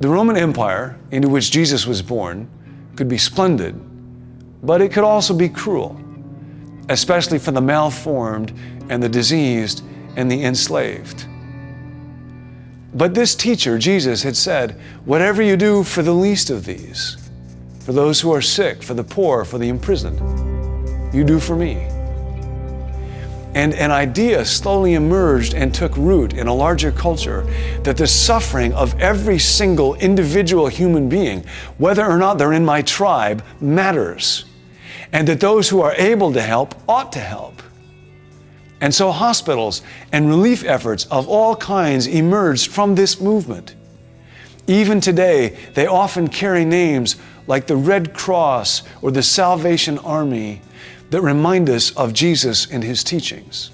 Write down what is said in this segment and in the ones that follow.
The Roman Empire, into which Jesus was born, could be splendid, but it could also be cruel, especially for the malformed and the diseased and the enslaved. But this teacher, Jesus, had said, whatever you do for the least of these, for those who are sick, for the poor, for the imprisoned, you do for me. And an idea slowly emerged and took root in a larger culture that the suffering of every single individual human being, whether or not they're in my tribe, matters. And that those who are able to help ought to help. And so hospitals and relief efforts of all kinds emerged from this movement. Even today, they often carry names like the Red Cross or the Salvation Army that remind us of Jesus and His teachings.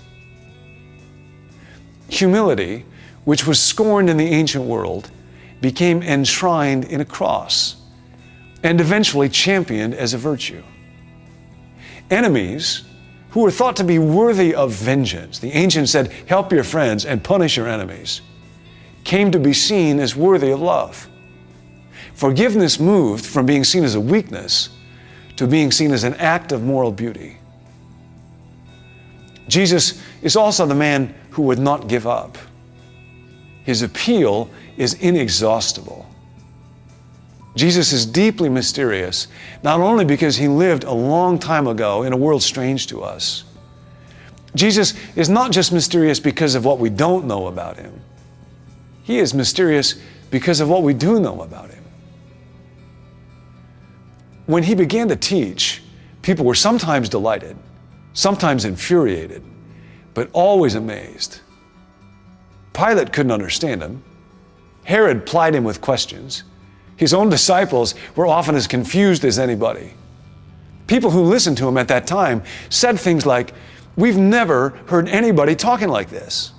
Humility, which was scorned in the ancient world, became enshrined in a cross and eventually championed as a virtue. Enemies, who were thought to be worthy of vengeance, the ancients said, help your friends and punish your enemies, came to be seen as worthy of love. Forgiveness moved from being seen as a weakness to being seen as an act of moral beauty. Jesus is also the man who would not give up. His appeal is inexhaustible. Jesus is deeply mysterious, not only because He lived a long time ago in a world strange to us. Jesus is not just mysterious because of what we don't know about Him. He is mysterious because of what we do know about Him. When He began to teach, people were sometimes delighted, sometimes infuriated, but always amazed. Pilate couldn't understand Him. Herod plied Him with questions. His own disciples were often as confused as anybody. People who listened to Him at that time said things like, we've never heard anybody talking like this.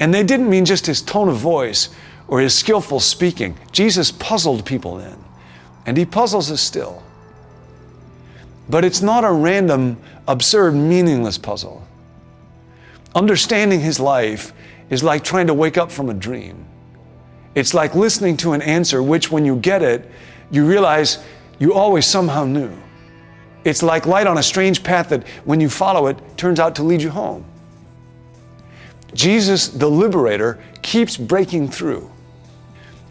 And they didn't mean just His tone of voice or His skillful speaking. Jesus puzzled people then, and He puzzles us still. But it's not a random, absurd, meaningless puzzle. Understanding His life is like trying to wake up from a dream. It's like listening to an answer which, when you get it, you realize you always somehow knew. It's like light on a strange path that, when you follow it, turns out to lead you home. Jesus, the liberator, keeps breaking through.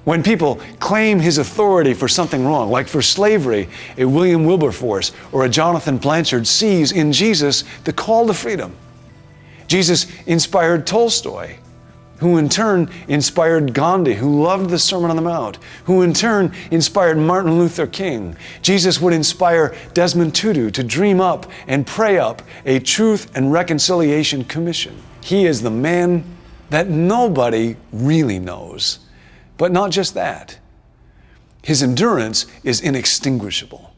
When people claim His authority for something wrong, like for slavery, a William Wilberforce or a Jonathan Blanchard sees in Jesus the call to freedom. Jesus inspired Tolstoy, who in turn inspired Gandhi, who loved the Sermon on the Mount, who in turn inspired Martin Luther King. Jesus would inspire Desmond Tutu to dream up and pray up a Truth and Reconciliation Commission. He is the man that nobody really knows. But not just that. His endurance is inextinguishable.